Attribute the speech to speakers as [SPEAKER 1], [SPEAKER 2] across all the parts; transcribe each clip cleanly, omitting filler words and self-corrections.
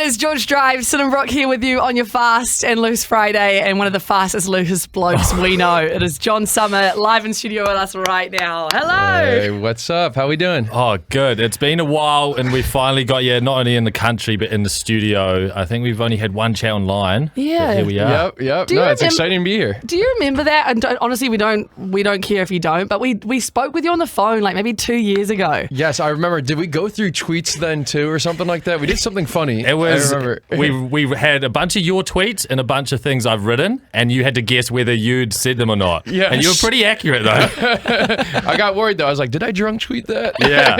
[SPEAKER 1] is George Drive, Sin Brook here with you on your Fast and Loose Friday, and one of the fastest loose blokes we know. It is John Summer live in studio with us right now. Hello.
[SPEAKER 2] Hey, what's up? How we doing?
[SPEAKER 3] Oh, good. It's been a while, and we finally got you not only in the country but in the studio. I think we've only had one chat online.
[SPEAKER 1] Yeah.
[SPEAKER 3] Here we are.
[SPEAKER 2] Yep. No, it's exciting to be here.
[SPEAKER 1] Do you remember that? And honestly, we don't care if you don't, but we spoke with you on the phone like maybe 2 years ago.
[SPEAKER 2] Yes, I remember. Did we go through tweets then too, or something like that? We did something funny.
[SPEAKER 3] It was.
[SPEAKER 2] I remember.
[SPEAKER 3] We had a bunch of your tweets and a bunch of things I've written, and you had to guess whether you'd said them or not.
[SPEAKER 2] Yes.
[SPEAKER 3] And you were pretty accurate though.
[SPEAKER 2] I got worried though. I was like, did I drunk tweet that?
[SPEAKER 3] Yeah.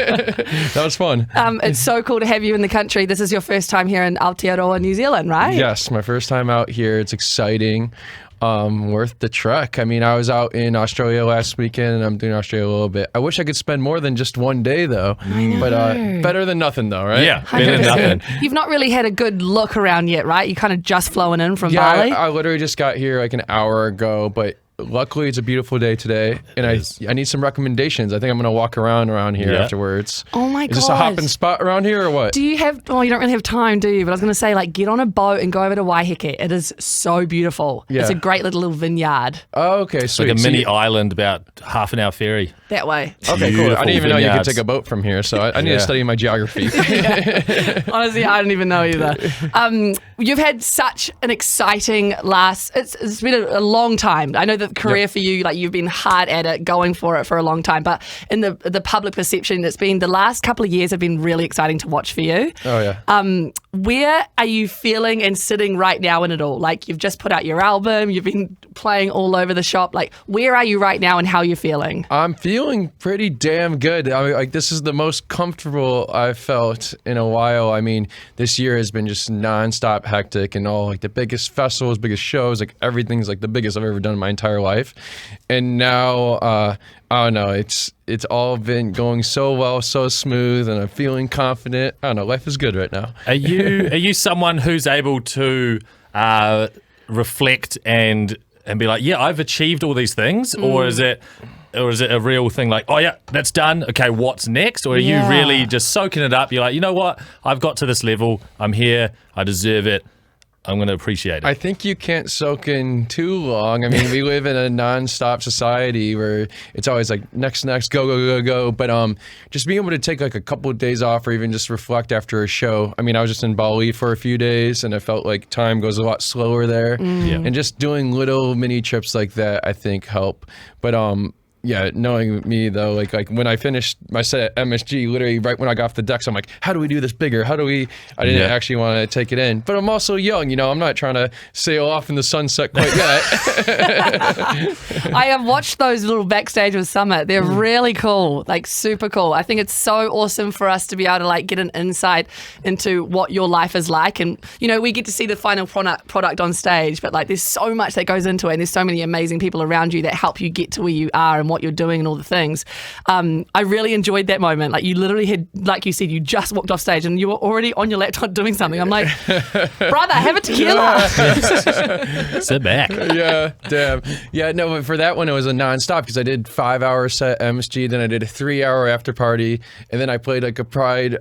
[SPEAKER 2] That was fun.
[SPEAKER 1] It's so cool to have you in the country. This is your first time here in Aotearoa, New Zealand, right?
[SPEAKER 2] Yes, my first time out here. It's exciting. Worth the trek. I mean, I was out in Australia last weekend, and I'm doing Australia a little bit. I wish I could spend more than just one day, though. But better than nothing, though, right?
[SPEAKER 3] Yeah, better than nothing.
[SPEAKER 1] You've not really had a good look around yet, right? You kind of just flown in from Bali.
[SPEAKER 2] I literally just got here like an hour ago, but luckily it's a beautiful day today, and I need some recommendations. I think I'm going to walk around here afterwards.
[SPEAKER 1] Oh my god.
[SPEAKER 2] Is this a hopping spot around here or what?
[SPEAKER 1] Do you have, you don't really have time, do you? But I was going to say, like, get on a boat and go over to Waiheke. It is so beautiful.
[SPEAKER 2] Yeah.
[SPEAKER 1] It's a great little vineyard.
[SPEAKER 2] Oh, okay, sweet.
[SPEAKER 3] Like a mini island, about half an hour ferry.
[SPEAKER 1] That way.
[SPEAKER 2] Okay, cool. I didn't even know you could
[SPEAKER 3] vineyards.
[SPEAKER 2] take a boat from here, so I need to study my geography.
[SPEAKER 1] Honestly, I didn't even know either. You've had such an exciting it's been a long time. I know that the career for you, like, you've been hard at it, going for it for a long time, but in the public perception, it's been the last couple of years have been really exciting to watch for you.
[SPEAKER 2] Oh, yeah.
[SPEAKER 1] Where are you feeling and sitting right now in it all? Like, you've just put out your album, you've been playing all over the shop. Like, where are you right now and how you're feeling?
[SPEAKER 2] I'm feeling pretty damn good. I mean, like, this is the most comfortable I've felt in a while. I mean, this year has been just nonstop hectic and all, like, the biggest festivals, biggest shows, like, everything's like the biggest I've ever done in my entire life. And now, I don't know, it's all been going so well, so smooth, and I'm feeling confident. I don't know, life is good right now.
[SPEAKER 3] Are you someone who's able to reflect and be like, yeah, I've achieved all these things, or is it a real thing like, oh yeah, that's done, okay, what's next? Or are you really just soaking it up? You're like, you know what, I've got to this level, I'm here, I deserve it, I'm going to appreciate it.
[SPEAKER 2] I think you can't soak in too long. I mean, we live in a non-stop society where it's always like next, go. But just being able to take like a couple of days off or even just reflect after a show. I mean, I was just in Bali for a few days, and I felt like time goes a lot slower there.
[SPEAKER 3] Yeah.
[SPEAKER 2] And just doing little mini trips like that, I think, help. But yeah, knowing me though, like when I finished my set at MSG, literally right when I got off the decks, I'm like, how do we do this bigger? I didn't actually want to take it in. But I'm also young, I'm not trying to sail off in the sunset quite yet.
[SPEAKER 1] I have watched those little backstage with Summit. They're really cool, like super cool. I think it's so awesome for us to be able to like get an insight into what your life is like. And, we get to see the final product on stage, but like there's so much that goes into it, and there's so many amazing people around you that help you get to where you are and what you're doing and all the things. I really enjoyed that moment. Like, you literally had, like you said, you just walked off stage and you were already on your laptop doing something. I'm like, brother, have a tequila.
[SPEAKER 3] Sit back.
[SPEAKER 2] Yeah, damn. Yeah, no, but for that one, it was a nonstop because I did 5-hour set at MSG, then I did a 3-hour after party, and then I played like a Pride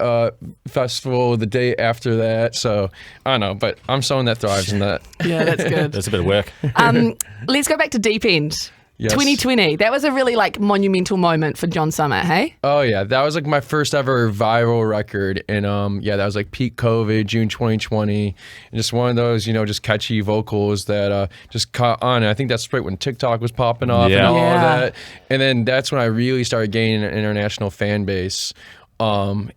[SPEAKER 2] festival the day after that. So I don't know, but I'm someone that thrives in that.
[SPEAKER 1] Yeah, that's good.
[SPEAKER 3] That's a bit of work.
[SPEAKER 1] Let's go back to Deep End.
[SPEAKER 2] Yes.
[SPEAKER 1] 2020, that was a really like monumental moment for John Summer, hey?
[SPEAKER 2] Oh yeah, that was like my first ever viral record, and that was like peak COVID, June 2020, and just one of those, just catchy vocals that just caught on. And I think that's right when TikTok was popping off and all of that, and then that's when I really started gaining an international fan base. Then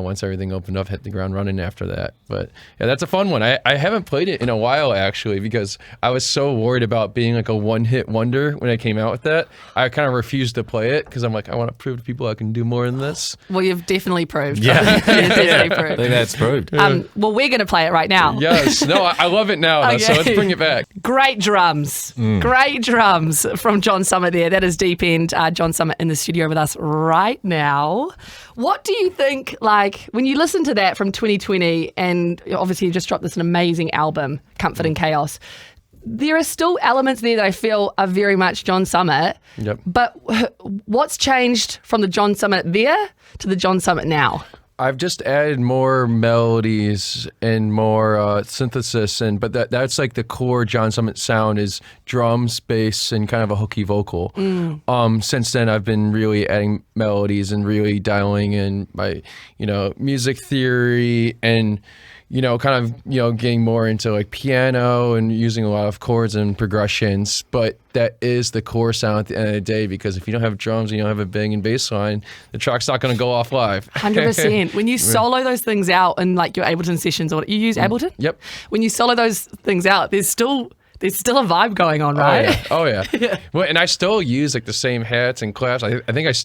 [SPEAKER 2] once everything opened up, hit the ground running after that. But yeah, that's a fun one. I haven't played it in a while actually, because I was so worried about being like a one-hit wonder when I came out with that. I kind of refused to play it because I'm like, I want to prove to people I can do more than this.
[SPEAKER 1] Well, you've definitely proved.
[SPEAKER 3] Yeah.
[SPEAKER 1] You've definitely proved.
[SPEAKER 3] I think that's proved.
[SPEAKER 1] Well, we're going to play it right now.
[SPEAKER 2] Yes. No, I love it now.
[SPEAKER 1] Okay.
[SPEAKER 2] So let's bring it back.
[SPEAKER 1] Great drums. Great drums from John Summer there. That is Deep End. John Summer in the studio with us right now. What do you think, like, when you listen to that from 2020, and obviously you just dropped this amazing album, Comfort and Chaos, there are still elements there that I feel are very much John Summer.
[SPEAKER 2] Yep.
[SPEAKER 1] But what's changed from the John Summer there to the John Summer now?
[SPEAKER 2] I've just added more melodies and more synthesis, but that's like the core John Summit sound is drums, bass, and kind of a hooky vocal. Since then, I've been really adding melodies and really dialing in my, music theory and, kind of, getting more into like piano and using a lot of chords and progressions. But that is the core sound at the end of the day, because if you don't have drums and you don't have a bang and bass line, the track's not going to go off live.
[SPEAKER 1] 100%. When you solo those things out in like your Ableton sessions, or you use Ableton?
[SPEAKER 2] Yep.
[SPEAKER 1] When you solo those things out, there's still a vibe going on, right?
[SPEAKER 2] Oh yeah. Well, and I still use like the same hats and claps. I think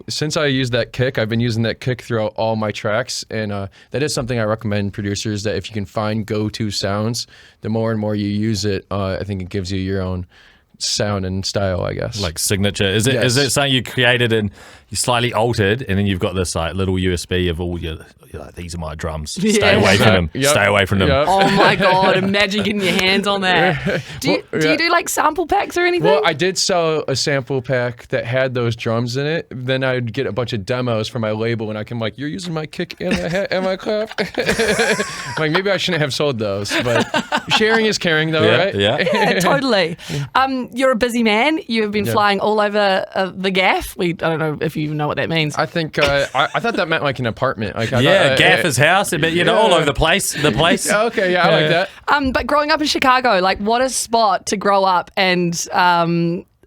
[SPEAKER 2] since I used that kick, I've been using that kick throughout all my tracks, and that is something I recommend producers, that if you can find go-to sounds, the more and more you use it, I think it gives you your own sound and style, I guess.
[SPEAKER 3] Like signature. Is it something you created and you slightly altered, and then you've got this like little USB of all your like, these are my drums. Stay away from them.
[SPEAKER 2] Yep.
[SPEAKER 3] Stay away from them.
[SPEAKER 2] Yep.
[SPEAKER 1] Oh my God, imagine getting your hands on that. Do you do like sample packs or anything?
[SPEAKER 2] Well, I did sell a sample pack that had those drums in it. Then I'd get a bunch of demos from my label, and I can like, you're using my kick and my hat and my clap. Like, maybe I shouldn't have sold those, but sharing is caring, though, right?
[SPEAKER 1] Yeah, totally. You're a busy man. You've been flying all over the gaff. I don't know if you even know what that means.
[SPEAKER 2] I think I thought that meant like an apartment. Like,
[SPEAKER 3] Gaffer's house, but all over the place. I like
[SPEAKER 2] that.
[SPEAKER 1] But growing up in Chicago, like, what a spot to grow up and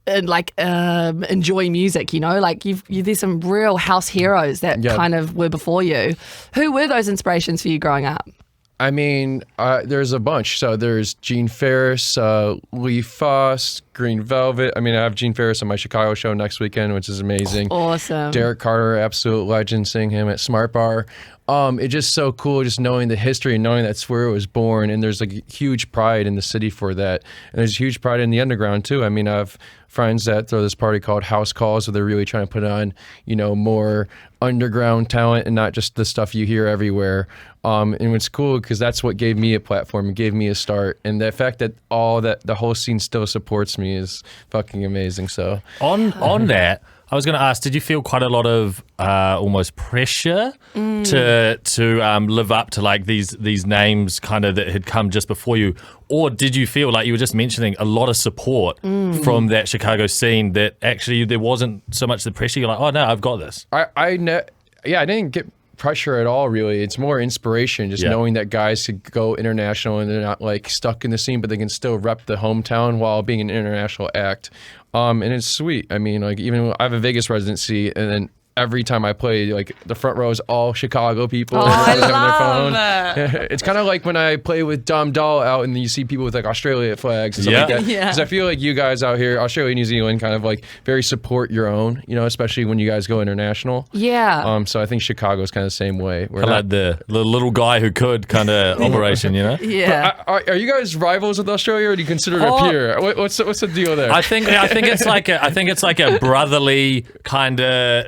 [SPEAKER 1] enjoy music. Like there's some real house heroes that kind of were before you. Who were those inspirations for you growing up?
[SPEAKER 2] I mean, there's a bunch. So there's Gene Ferris, Lee Foss, Green Velvet. I mean, I have Gene Ferris on my Chicago show next weekend, which is amazing.
[SPEAKER 1] Awesome.
[SPEAKER 2] Derek Carter, absolute legend, seeing him at Smart Bar. It's just so cool just knowing the history and knowing that's where it was born. And there's like huge pride in the city for that. And there's huge pride in the underground too. I mean, I have friends that throw this party called House Calls, where they're really trying to put on, more underground talent and not just the stuff you hear everywhere. And it's cool because that's what gave me a platform, gave me a start. And the fact that the whole scene still supports me is fucking amazing. So
[SPEAKER 3] on that, I was going to ask, did you feel quite a lot of almost pressure to live up to like these names kind of that had come just before you? Or did you feel like you were just mentioning a lot of support from that Chicago scene that actually there wasn't so much the pressure? You're like, oh no, I've got this.
[SPEAKER 2] I didn't get pressure at all, really. It's more inspiration, just knowing that guys could go international and they're not like stuck in the scene, but they can still rep the hometown while being an international act. And it's sweet. I mean, like, even I have a Vegas residency, and then every time I play, like, the front row is all Chicago people.
[SPEAKER 1] I love that.
[SPEAKER 2] It's kind of like when I play with Dom Dolla out, and you see people with like Australia flags and stuff like that. Because I feel like you guys out here, Australia, New Zealand, kind of like very support your own, especially when you guys go international.
[SPEAKER 1] Yeah.
[SPEAKER 2] So I think Chicago's kind of the same way.
[SPEAKER 3] We're like the little guy who could kind of operation,
[SPEAKER 1] Yeah.
[SPEAKER 2] Are you guys rivals with Australia, or do you consider it a peer? What's the deal there?
[SPEAKER 3] I think it's like a brotherly kind of.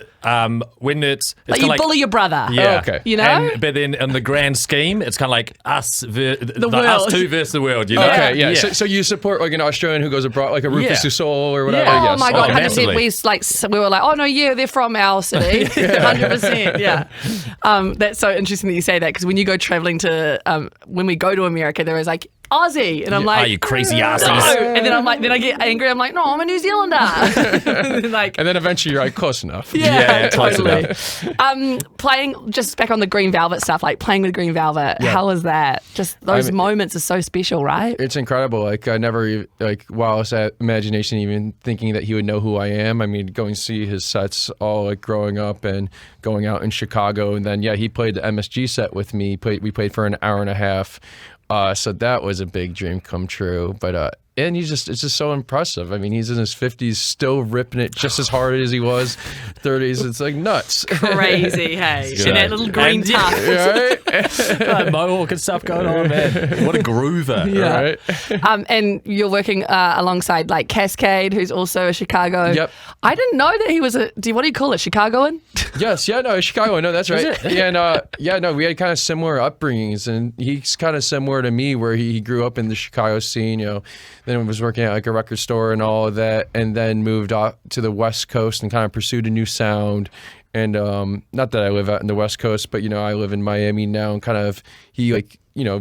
[SPEAKER 3] When it's
[SPEAKER 1] like you bully your brother.
[SPEAKER 3] Yeah.
[SPEAKER 2] Oh, okay.
[SPEAKER 3] But then in the grand scheme, it's kind of like us
[SPEAKER 1] world.
[SPEAKER 3] us two versus the world.
[SPEAKER 2] Okay, yeah. So you support like an Australian who goes abroad, like a Rufus Du Sol or whatever.
[SPEAKER 1] Yeah.
[SPEAKER 2] Yes.
[SPEAKER 1] Oh my God, 100%.
[SPEAKER 3] Massively.
[SPEAKER 1] We were like, oh no, yeah, they're from our city. 100%. Yeah. That's so interesting that you say that, because when you go traveling to, when we go to America, there is like Aussie, and I'm like,
[SPEAKER 3] you crazy asses.
[SPEAKER 1] No. And then I'm like, then I get angry. I'm like, no, I'm a New Zealander.
[SPEAKER 2] And then eventually you're like, close enough.
[SPEAKER 3] Yeah,
[SPEAKER 1] totally.
[SPEAKER 3] close enough.
[SPEAKER 1] Playing, just back on the Green Velvet stuff, like playing with Green Velvet. How was that? Just those moments are so special, right?
[SPEAKER 2] It's incredible. Like, I never, like, while I was at Imagination, even thinking that he would know who I am. I mean, going to see his sets all like growing up and going out in Chicago, and then he played the MSG set with me. We played for an hour and a half. So that was a big dream come true. But and it's just so impressive. I mean, he's in his 50s, still ripping it just as hard as he was 30s. It's like nuts.
[SPEAKER 1] Crazy, hey. And that little green tuft.
[SPEAKER 2] Right?
[SPEAKER 3] Mohawk and stuff going on, man. What a groover.
[SPEAKER 2] Yeah.
[SPEAKER 3] Right?
[SPEAKER 1] And you're working alongside like Cascade, who's also a Chicago.
[SPEAKER 2] Yep.
[SPEAKER 1] I didn't know that he was what do you call it, Chicagoan?
[SPEAKER 2] Yes, Chicago. No, that's right. And we had kind of similar upbringings, and he's kind of similar to me, where he grew up in the Chicago scene, then was working at like a record store and all of that, and then moved off to the West Coast and kind of pursued a new sound. And not that I live out in the West Coast, but I live in Miami now, and kind of he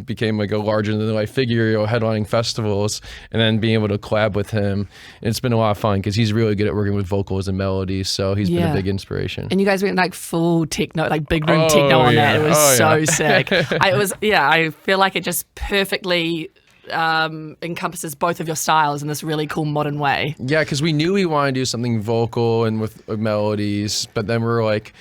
[SPEAKER 2] became like a larger than life figure, headlining festivals, and then being able to collab with him. And it's been a lot of fun because he's really good at working with vocals and melodies. So he's been a big inspiration.
[SPEAKER 1] And you guys went like full techno, like big room techno on that. It was so sick. I feel like it just perfectly encompasses both of your styles in this really cool modern way.
[SPEAKER 2] Yeah, because we knew we wanted to do something vocal and with melodies, but then we were like,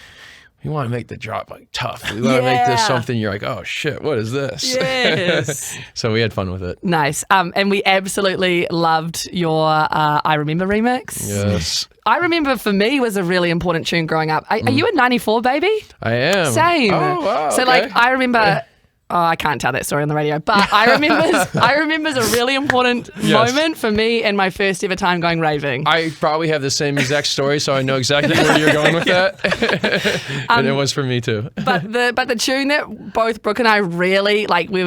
[SPEAKER 2] we want to make the drop like tough. We want to make this something you're like, oh shit, what is this?
[SPEAKER 1] Yes.
[SPEAKER 2] So we had fun with it.
[SPEAKER 1] Nice. And we absolutely loved your I Remember remix.
[SPEAKER 2] Yes.
[SPEAKER 1] I Remember for me was a really important tune growing up. Are you a 94 baby?
[SPEAKER 2] I am.
[SPEAKER 1] Same.
[SPEAKER 2] Oh, wow.
[SPEAKER 1] So
[SPEAKER 2] okay.
[SPEAKER 1] like I remember... Oh, I can't tell that story on the radio, but I remember's a really important moment for me and my first ever time going raving.
[SPEAKER 2] I probably have the same exact story, so I know exactly where you're going with that. And it was for me too.
[SPEAKER 1] But the tune that both Brooke and I really like, we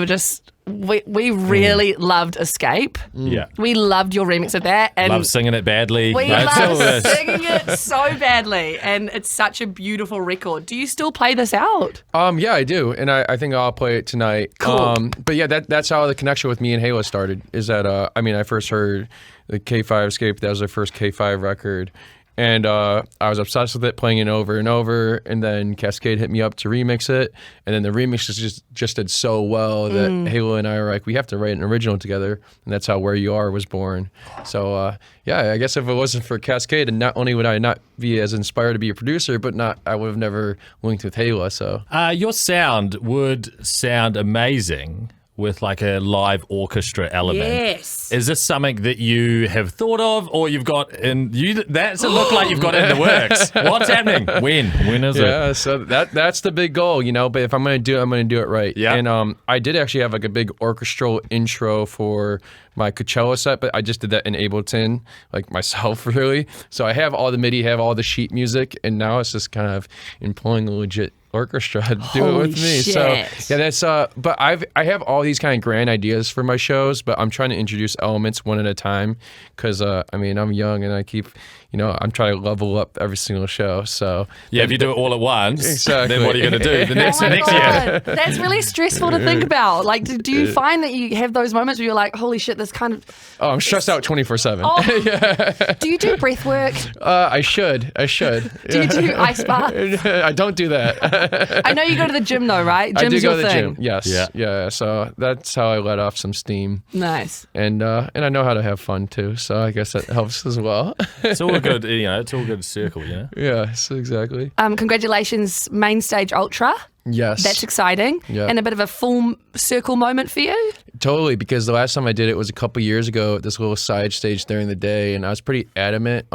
[SPEAKER 1] really loved Escape.
[SPEAKER 3] Yeah.
[SPEAKER 1] We loved your remix of that. And
[SPEAKER 3] love singing it badly.
[SPEAKER 1] we love singing it so badly, and it's such a beautiful record. Do you still play this out?
[SPEAKER 2] Yeah, I do, and I think I'll play it tonight.
[SPEAKER 1] Cool.
[SPEAKER 2] But yeah, that's how the connection with me and Halo started. Is that I first heard the K5 Escape. That was their first K5 record. And I was obsessed with it, playing it over and over. And then Cascade hit me up to remix it. And then the remix just did so well that Halo and I were like, we have to write an original together. And that's how Where You Are was born. So, I guess if it wasn't for Cascade, and not only would I not be as inspired to be a producer, but I would have never linked with Halo. So
[SPEAKER 3] your sound would sound amazing with like a live orchestra element.
[SPEAKER 1] Yes.
[SPEAKER 3] Is this something that you have thought of, or you've got in you? That's it. Look like you've got it in the works. What's happening? When is it?
[SPEAKER 2] Yeah, so that's the big goal, But if I'm gonna do it, I'm gonna do it right.
[SPEAKER 3] Yeah.
[SPEAKER 2] And I did actually have like a big orchestral intro for my Coachella set, but I just did that in Ableton, like myself, really. So I have all the MIDI, have all the sheet music, and now it's just kind of employing a legit orchestra to do it with me.
[SPEAKER 1] Shit.
[SPEAKER 2] So yeah, that's but I have all these kind of grand ideas for my shows, but I'm trying to introduce elements one at a time because I'm young and I keep I'm trying to level up every single show. So
[SPEAKER 3] yeah, if you do it all at once,
[SPEAKER 2] exactly.
[SPEAKER 3] then what are you going to do the next year?
[SPEAKER 1] That's really stressful to think about. Like, do you find that you have those moments where you're like, holy shit, this kind of...
[SPEAKER 2] Oh, I'm stressed out 24/7.
[SPEAKER 1] Oh. Do you do breath work?
[SPEAKER 2] I should.
[SPEAKER 1] Do you do ice baths?
[SPEAKER 2] I don't do that.
[SPEAKER 1] I know you go to the gym though, right?
[SPEAKER 2] I do
[SPEAKER 1] Gym's
[SPEAKER 2] go
[SPEAKER 1] your
[SPEAKER 2] to the
[SPEAKER 1] thing.
[SPEAKER 2] gym. Yes. Yeah. So that's how I let off some steam.
[SPEAKER 1] Nice.
[SPEAKER 2] And I know how to have fun too. So I guess that helps as well.
[SPEAKER 3] It's all good, it's all good circle,
[SPEAKER 2] Yeah, so exactly.
[SPEAKER 1] Congratulations, Main Stage Ultra.
[SPEAKER 2] Yes.
[SPEAKER 1] That's exciting.
[SPEAKER 2] Yeah.
[SPEAKER 1] And a bit of a full circle moment for you.
[SPEAKER 2] Totally, because the last time I did it was a couple years ago at this little side stage during the day, and I was pretty adamant.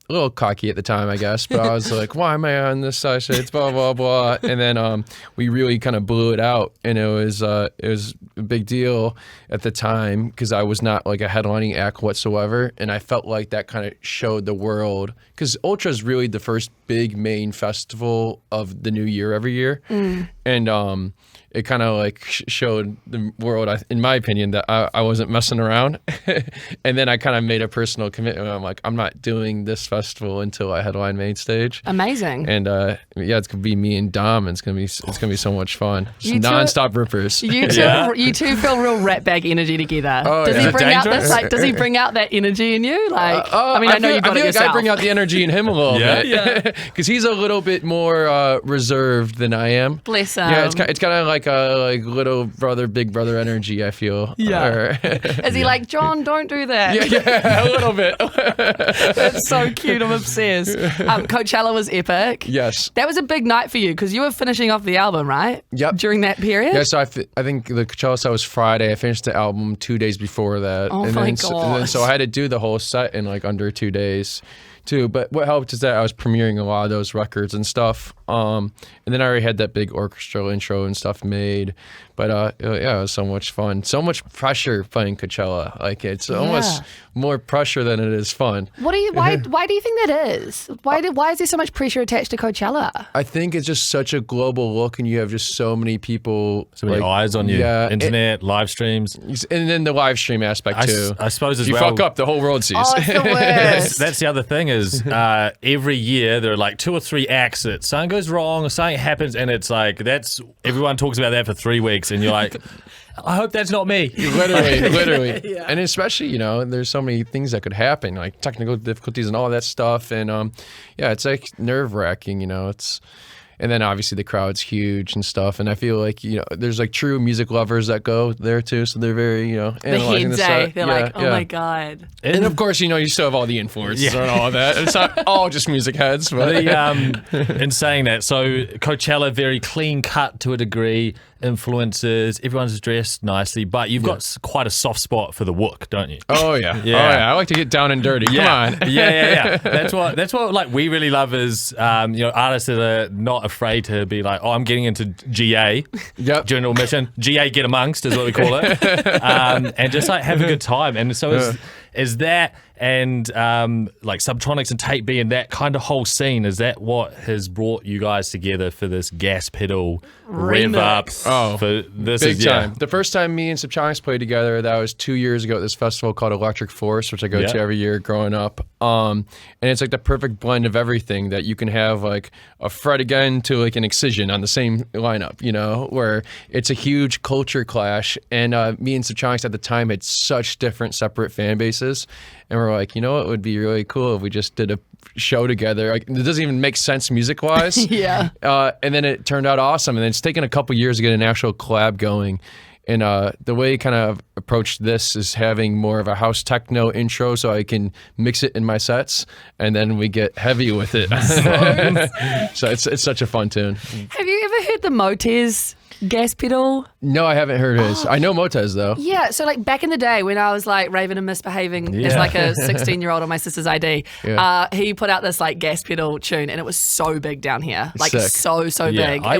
[SPEAKER 2] A little cocky at the time, I guess, but I was like, why am I on this side stage? Blah, blah, blah. And then we really kind of blew it out, and it was a big deal at the time because I was not like a headlining act whatsoever, and I felt like that kind of showed the world, because Ultra is really the first big main festival of the new year every year. And it kind of like showed the world, in my opinion, that I wasn't messing around. And then I kind of made a personal commitment. I'm like, I'm not doing this festival until I headline main stage.
[SPEAKER 1] Amazing.
[SPEAKER 2] And it's gonna be me and Dom, and it's gonna be so much fun. Just non-stop rippers.
[SPEAKER 1] You two feel real rat bag energy together.
[SPEAKER 2] Oh,
[SPEAKER 1] does
[SPEAKER 2] yeah.
[SPEAKER 1] he bring out
[SPEAKER 3] Dangerous?
[SPEAKER 1] this? Like, does he bring out that energy in you? Like, I know you've got it yourself.
[SPEAKER 2] I bring out the energy in him a little bit.
[SPEAKER 3] Yeah.
[SPEAKER 2] Because he's a little bit more reserved than I am.
[SPEAKER 1] Bless him.
[SPEAKER 2] Yeah, it's kind of like a little brother, big brother energy, I feel.
[SPEAKER 1] Yeah. Is he like, John, don't do that?
[SPEAKER 2] Yeah, a little bit.
[SPEAKER 1] That's so cute. I'm obsessed. Coachella was epic.
[SPEAKER 2] Yes.
[SPEAKER 1] That was a big night for you because you were finishing off the album, right?
[SPEAKER 2] Yep.
[SPEAKER 1] During that period?
[SPEAKER 2] Yeah, so I think the Coachella set was Friday. I finished the album 2 days before that.
[SPEAKER 1] Oh
[SPEAKER 2] and
[SPEAKER 1] my
[SPEAKER 2] then,
[SPEAKER 1] gosh.
[SPEAKER 2] So I had to do the whole set in like under 2 days too. But what helped is that I was premiering a lot of those records and stuff. And then I already had that big orchestral intro and stuff made. But it was so much fun. So much pressure playing Coachella. Like it's almost more pressure than it is fun.
[SPEAKER 1] Why do you think that is? Why is there so much pressure attached to Coachella?
[SPEAKER 2] I think it's just such a global look, and you have just so many people.
[SPEAKER 3] So many eyes on you.
[SPEAKER 2] Yeah,
[SPEAKER 3] Internet, live streams.
[SPEAKER 2] And then the live stream aspect too.
[SPEAKER 3] I suppose as
[SPEAKER 2] you
[SPEAKER 3] well.
[SPEAKER 2] fuck up, the whole world sees.
[SPEAKER 1] Oh, it's the worst.
[SPEAKER 3] That's the other thing is every year there are like 2 or 3 acts that something goes wrong or something happens, and it's like everyone talks about that for 3 weeks, and you're like, I hope that's not me.
[SPEAKER 2] Literally. Yeah. And especially, there's so many things that could happen, like technical difficulties and all that stuff. And it's like nerve wracking, and then obviously the crowd's huge and stuff. And I feel like, there's like true music lovers that go there too. So they're very, analyzing the set.
[SPEAKER 1] They're like, oh my God.
[SPEAKER 2] And of course, you still have all the influences and all that. It's not all just music heads. But
[SPEAKER 3] in saying that, so Coachella, very clean cut to a degree, influences, everyone's dressed nicely, but you've got quite a soft spot for the wook, don't you?
[SPEAKER 2] Oh yeah. I like to get down and dirty. Come on.
[SPEAKER 3] Yeah. That's what like we really love is artists that are not afraid to be like, I'm getting into GA, general admission, GA get amongst is what we call it, and just like have a good time. And so is that and like Subtronics and Tape B and that kind of whole scene, is that what has brought you guys together for this gas pedal rev up? For this
[SPEAKER 2] big time. The first time me and Subtronics played together, that was 2 years ago at this festival called Electric Force, which I go to every year growing up. And it's like the perfect blend of everything that you can have, like a Fred again to like an Excision on the same lineup, where it's a huge culture clash. And me and Subtronics at the time had such different separate fan bases. And we're like, it would be really cool if we just did a show together. Like, it doesn't even make sense music-wise. And then it turned out awesome. And then it's taken a couple years to get an actual collab going. And the way I kind of approached this is having more of a house techno intro so I can mix it in my sets, and then we get heavy with it. So it's such a fun tune.
[SPEAKER 1] Have you ever heard the Motez gas pedal?
[SPEAKER 2] No, I haven't heard his. I know Motez though.
[SPEAKER 1] Yeah, so like back in the day when I was like raving and misbehaving as like a 16-year-old on my sister's ID, he put out this like gas pedal tune, and it was so big down here, like so big.
[SPEAKER 3] I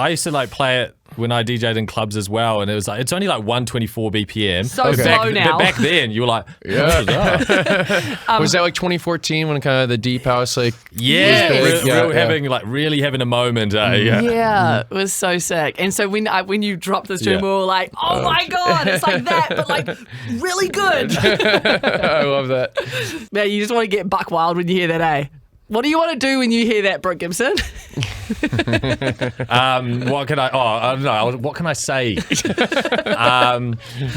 [SPEAKER 3] used to like play it when I DJ'd in clubs as well, and it was like it's only like 124 BPM.
[SPEAKER 1] So slow now.
[SPEAKER 3] But back then you were like,
[SPEAKER 2] was that like 2014 when kind of the deep house like really having a moment?
[SPEAKER 1] It was so sick. And so when you dropped this tune, we were like, oh my God, it's like that, but like really good.
[SPEAKER 2] I love that.
[SPEAKER 1] Man, you just want to get buck wild when you hear that, eh? What do you want to do when you hear that, Brooke Gibson?
[SPEAKER 3] What can I don't know. What can I say?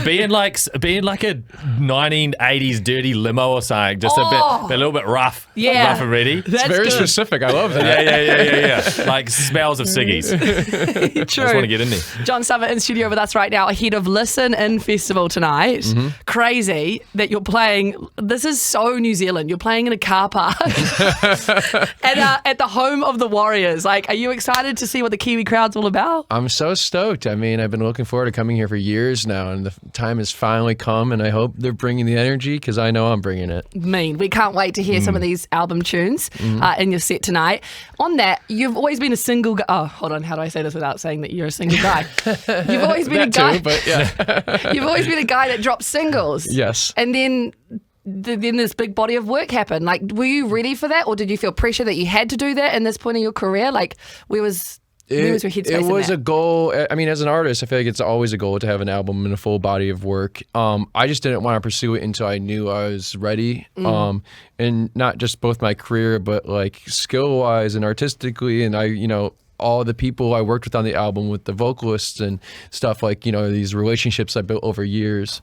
[SPEAKER 3] Being like a 1980s dirty limo or something, just a little bit rough. Rough and ready.
[SPEAKER 2] It's very specific. I love that.
[SPEAKER 3] Yeah. Like smells of ciggies.
[SPEAKER 1] True.
[SPEAKER 3] I just want to get in there.
[SPEAKER 1] John Summit in studio with us right now ahead of Listen In Festival tonight. Crazy that you're playing. This is so New Zealand. You're playing in a car park. At the home of the Warriors. Like, are you excited to see what the Kiwi crowd's all about?
[SPEAKER 2] I'm so stoked. I mean, I've been looking forward to coming here for years now, and the time has finally come, and I hope they're bringing the energy because I know I'm bringing it.
[SPEAKER 1] We can't wait to hear some of these album tunes in your set tonight. On that, you've always been a single guy. Oh, hold on. How do I say this without saying that you're a single guy? You've always been a guy. You've always been a guy that drops singles.
[SPEAKER 2] Yes.
[SPEAKER 1] And then this big body of work happened. Like, were you ready for that, or did you feel pressure that you had to do that in this point in your career? Like, where was your headspace?
[SPEAKER 2] It was a goal. I mean, as an artist, I feel like it's always a goal to have an album and a full body of work. I just didn't want to pursue it until I knew I was ready. And not just both my career, but like skill-wise and artistically, and all the people I worked with on the album, with the vocalists and stuff, like, these relationships I built over years.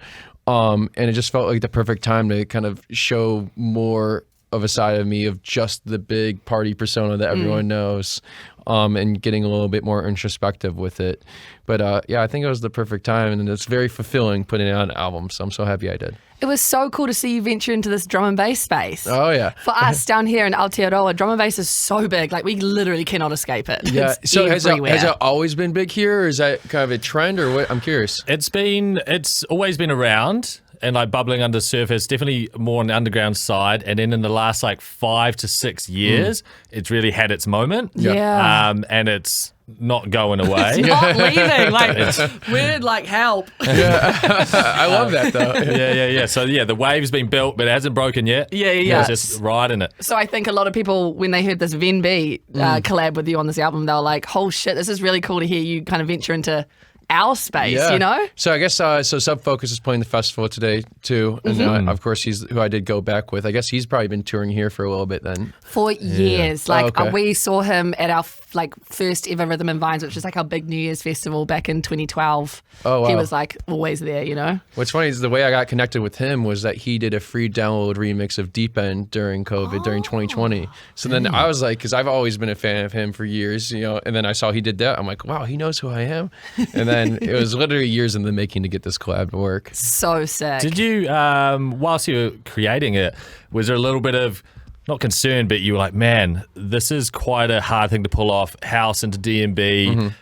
[SPEAKER 2] And it just felt like the perfect time to kind of show more of a side of me of just the big party persona that everyone knows, and getting a little bit more introspective with it. But I think it was the perfect time, and it's very fulfilling putting out an album, so I'm so happy I did.
[SPEAKER 1] It was so cool to see you venture into this drum and bass space.
[SPEAKER 2] Oh, yeah.
[SPEAKER 1] For us down here in Aotearoa, drum and bass is so big. Like, we literally cannot escape it.
[SPEAKER 2] Yeah.
[SPEAKER 1] It's
[SPEAKER 2] so has it always been big here, or is that kind of a trend, or what? I'm curious.
[SPEAKER 3] It's always been around and like bubbling under the surface, definitely more on the underground side. And then in the last like 5 to 6 years, it's really had its moment.
[SPEAKER 1] Yeah.
[SPEAKER 3] And it's not going away.
[SPEAKER 1] It's not leaving. Like, weird, like, help.
[SPEAKER 2] I love that, though.
[SPEAKER 3] Yeah. So, the wave's been built, but it hasn't broken yet.
[SPEAKER 1] Yeah.
[SPEAKER 3] It's just riding it.
[SPEAKER 1] So I think a lot of people, when they heard this Ven B collab with you on this album, they were like, oh, shit, this is really cool to hear you kind of venture into our space, you know?
[SPEAKER 2] So I guess so Sub Focus is playing the festival today too, and of course he's who I did go back with. I guess he's probably been touring here for a little bit then.
[SPEAKER 1] For years. Like
[SPEAKER 2] okay.
[SPEAKER 1] we saw him at our first ever Rhythm and Vines, which was like our big New Year's festival back in 2012.
[SPEAKER 2] Oh, wow.
[SPEAKER 1] He was like always there, you know?
[SPEAKER 2] What's funny is the way I got connected with him was that he did a free download remix of Deep End during COVID, during 2020. So then I was like, because I've always been a fan of him for years, you know, and then I saw he did that. I'm like, wow, he knows who I am. And then it was literally years in the making to get this collab to work.
[SPEAKER 1] So sick.
[SPEAKER 3] Did you, whilst you were creating it, was there a little bit of, not concerned, but you were like, man, this is quite a hard thing to pull off, house into DMB.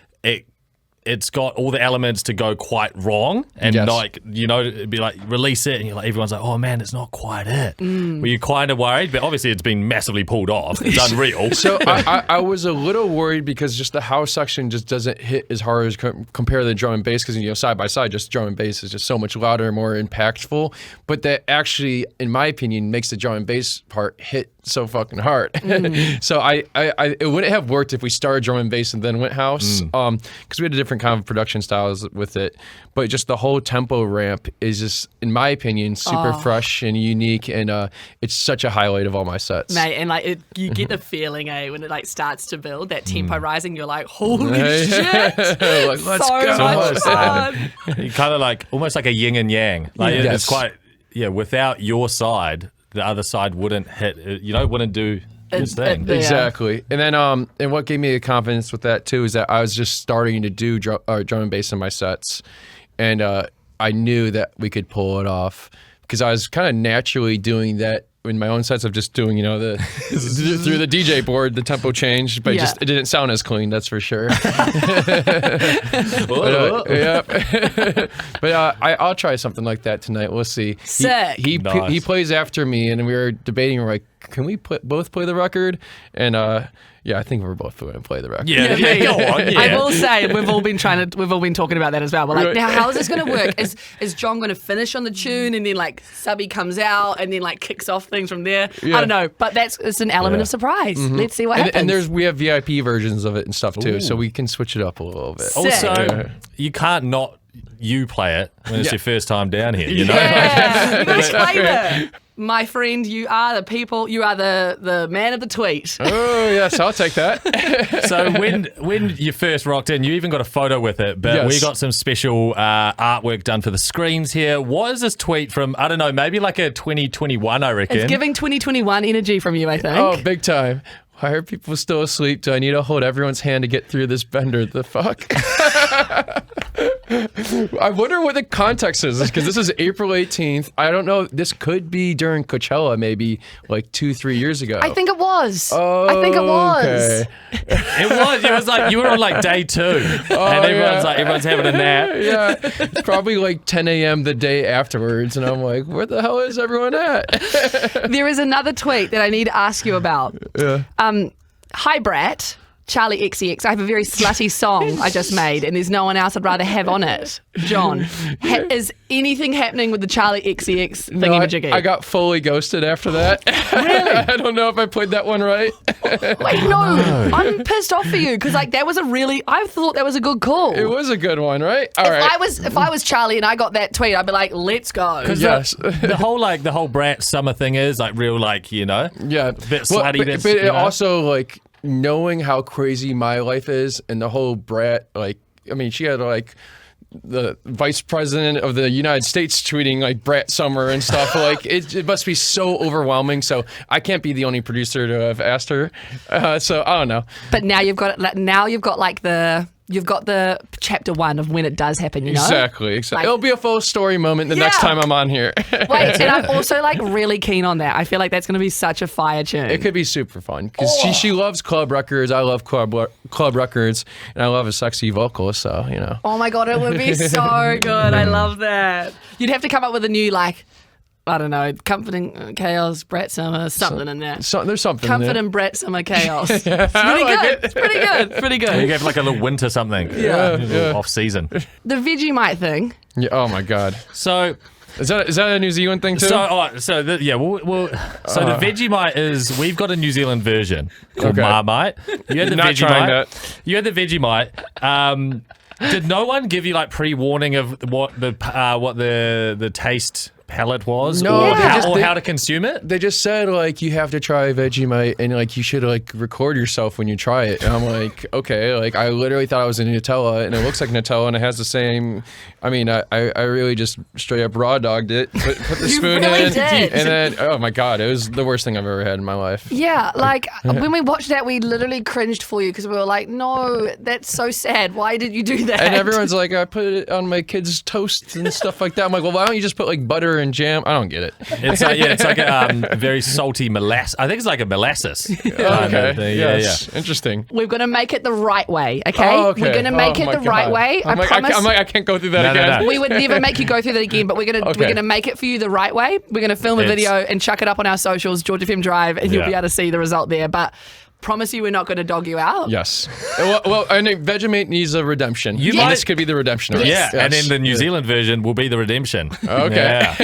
[SPEAKER 3] It's got all the elements to go quite wrong, and like, you know, it'd be like release it, and you're like, everyone's like, oh man, it's not quite it. Were you kind of worried? But obviously, it's been massively pulled off. It's unreal.
[SPEAKER 2] So I was a little worried because just the house section just doesn't hit as hard as compare to the drum and bass, because, you know, side by side, just drum and bass is just so much louder and more impactful. But that actually, in my opinion, makes the drum and bass part hit so fucking hard. So it wouldn't have worked if we started drum and bass and then went house, because we had a different kind of production styles with it. But just the whole tempo ramp is just, in my opinion, super fresh and unique, and it's such a highlight of all my sets.
[SPEAKER 1] Mate, and like you get the feeling, when it like starts to build, that tempo rising, you're like, holy shit!
[SPEAKER 2] Like, let's
[SPEAKER 1] so
[SPEAKER 2] go.
[SPEAKER 1] much fun.
[SPEAKER 3] You kind of like, almost like a yin and yang. Like it's quite, without your side, the other side wouldn't hit, wouldn't do his thing.
[SPEAKER 2] Exactly. And then and what gave me the confidence with that too is that I was just starting to do drum and bass in my sets, and I knew that we could pull it off because I was kind of naturally doing that in my own sets of just doing, you know, the through the DJ board, the tempo changed, but it didn't sound as clean, that's for sure. But I'll try something like that tonight. We'll see.
[SPEAKER 1] Sick.
[SPEAKER 2] He plays after me, and we were debating. We're like, can we both play the record? And I think we're both going to play the record.
[SPEAKER 3] Yeah, go on. Yeah.
[SPEAKER 1] I will say we've all been talking about that as well. We're like, now how is this going to work? Is John going to finish on the tune and then like subby comes out and then like kicks off things from there? I don't know, but it's an element of surprise. Let's see what happens.
[SPEAKER 2] And we have VIP versions of it and stuff too, so we can switch it up a little bit.
[SPEAKER 3] Also, you can't not play it when it's your first time down here. You know,
[SPEAKER 1] you must play it. My friend, you are the people. You are the man of the tweet.
[SPEAKER 2] Oh yes, I'll take that.
[SPEAKER 3] So when you first rocked in, you even got a photo with it. But we got some special artwork done for the screens here. What is this tweet from? I don't know, maybe like a 2021, I reckon.
[SPEAKER 1] It's giving 2021 energy from you, I think.
[SPEAKER 2] Oh, big time. Why are people still asleep? Do I need to hold everyone's hand to get through this bender? The fuck? I wonder what the context is, because this is April 18th. I don't know. This could be during Coachella, maybe like 2-3 years ago.
[SPEAKER 1] I think it was.
[SPEAKER 2] Oh,
[SPEAKER 1] I think it was.
[SPEAKER 3] Okay. It was like you were on like day 2, and everyone's having a nap.
[SPEAKER 2] Yeah, it's probably like 10 a.m. the day afterwards, and I'm like, where the hell is everyone at?
[SPEAKER 1] There is another tweet that I need to ask you about.
[SPEAKER 2] Yeah.
[SPEAKER 1] Hi, Brat. Charlie XCX. I have a very slutty song I just made, and there's no one else I'd rather have on it. John, is anything happening with the Charlie XCX thingy-majiggy?
[SPEAKER 2] I got fully ghosted after that.
[SPEAKER 1] Really?
[SPEAKER 2] I don't know if I played that one right.
[SPEAKER 1] Wait, no. I'm pissed off for you because like that was I thought that was a good call.
[SPEAKER 2] It was a good one, right? All right.
[SPEAKER 1] If I was Charlie and I got that tweet, I'd be like, let's go.
[SPEAKER 2] Yes.
[SPEAKER 3] The whole Brat summer thing is like real, like, you know,
[SPEAKER 2] yeah,
[SPEAKER 3] bit slutty.
[SPEAKER 2] But it also like knowing how crazy my life is, and the whole Brat, like, I mean, she had like the vice president of the United States tweeting like Brat Summer and stuff. Like it must be so overwhelming. So I can't be the only producer to have asked her. So I don't know.
[SPEAKER 1] But now you've got the chapter 1 of when it does happen, you know?
[SPEAKER 2] Exactly.
[SPEAKER 1] Like,
[SPEAKER 2] it'll be a full story moment the next time I'm on here.
[SPEAKER 1] Wait, and I'm also like really keen on that. I feel like that's going to be such a fire tune.
[SPEAKER 2] It could be super fun because she loves club records. I love club records, and I love a sexy vocal. So, you know.
[SPEAKER 1] Oh my God, it would be so good. I love that. You'd have to come up with a new, like, I don't know, comforting chaos, Brat Summer, something in there.
[SPEAKER 2] There's something
[SPEAKER 1] Comfort
[SPEAKER 2] in there.
[SPEAKER 1] and Brat Summer chaos. It's pretty
[SPEAKER 2] like
[SPEAKER 1] good. It's pretty good. Pretty good.
[SPEAKER 3] You gave like a little winter something.
[SPEAKER 2] Yeah.
[SPEAKER 3] Off season.
[SPEAKER 1] The Vegemite thing.
[SPEAKER 2] Yeah. Oh my God.
[SPEAKER 3] So
[SPEAKER 2] is that a New Zealand thing too?
[SPEAKER 3] So the Vegemite is, we've got a New Zealand version called Marmite. You had the
[SPEAKER 2] Not
[SPEAKER 3] Vegemite.
[SPEAKER 2] trying that.
[SPEAKER 3] You had the Vegemite. Did no one give you like pre-warning of what the taste palette was,
[SPEAKER 2] No,
[SPEAKER 3] or,
[SPEAKER 2] they
[SPEAKER 3] how to consume it?
[SPEAKER 2] They just said like you have to try Vegemite and like you should like record yourself when you try it. And I'm like, okay, like I literally thought I was in Nutella and it looks like Nutella and it has the same. I mean, I really just straight up raw dogged it, put the spoon
[SPEAKER 1] really
[SPEAKER 2] in,
[SPEAKER 1] did.
[SPEAKER 2] and then oh my god, it was the worst thing I've ever had in my life.
[SPEAKER 1] Yeah, like when we watched that, we literally cringed for you because we were like, no, that's so sad. Why did you do that?
[SPEAKER 2] And everyone's like, I put it on my kids' toast and stuff like that. I'm like, well, why don't you just put like butter and jam? I don't get it.
[SPEAKER 3] It's like a very salty molasses. I think it's like a molasses.
[SPEAKER 2] Okay. Yes. Interesting.
[SPEAKER 1] We're going to make it the right way, okay?
[SPEAKER 2] Oh, okay.
[SPEAKER 1] We're going to make
[SPEAKER 2] Oh
[SPEAKER 1] it
[SPEAKER 2] my
[SPEAKER 1] the right
[SPEAKER 2] God.
[SPEAKER 1] way. I
[SPEAKER 2] I'm like,
[SPEAKER 1] promise.
[SPEAKER 2] I can't go through that
[SPEAKER 3] No,
[SPEAKER 2] again.
[SPEAKER 3] no.
[SPEAKER 1] We would never make you go through that again, but we're gonna make it for you the right way. We're gonna film a
[SPEAKER 3] It's-
[SPEAKER 1] video and chuck it up on our socials, George FM Drive, and you'll
[SPEAKER 3] Yeah.
[SPEAKER 1] be able to see the result there. But promise you, we're not gonna dog you out.
[SPEAKER 2] Yes. Well, I think Vegemite needs a redemption.
[SPEAKER 3] You
[SPEAKER 2] And
[SPEAKER 3] might-
[SPEAKER 2] this could be the redemption. Of it.
[SPEAKER 3] Yeah, and
[SPEAKER 2] Yes.
[SPEAKER 3] then the New Zealand version will be the redemption.
[SPEAKER 2] Okay.
[SPEAKER 3] Yeah.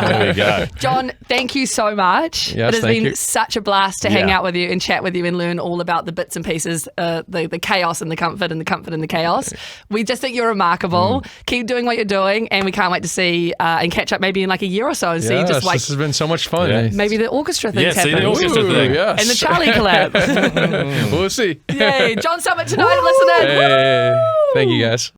[SPEAKER 3] There we go.
[SPEAKER 1] John, thank you so much.
[SPEAKER 2] Yes,
[SPEAKER 1] it has
[SPEAKER 2] thank
[SPEAKER 1] been
[SPEAKER 2] you.
[SPEAKER 1] such a blast to hang
[SPEAKER 3] Yeah.
[SPEAKER 1] out with you and chat with you and learn all about the bits and pieces, the chaos and the comfort and the comfort and the chaos. We just think you're remarkable. Keep doing what you're doing, and we can't wait to see and catch up maybe in like a year or so and see
[SPEAKER 2] Yes,
[SPEAKER 1] just like
[SPEAKER 2] this has been so much fun.
[SPEAKER 3] Yeah.
[SPEAKER 1] maybe the orchestra things
[SPEAKER 3] Yeah, see the
[SPEAKER 1] happen.
[SPEAKER 3] orchestra
[SPEAKER 2] Ooh,
[SPEAKER 3] thing.
[SPEAKER 2] yes.
[SPEAKER 1] And the Charlie collab.
[SPEAKER 2] We'll see.
[SPEAKER 1] Yay, John Summit tonight, listening.
[SPEAKER 2] Hey, thank you guys.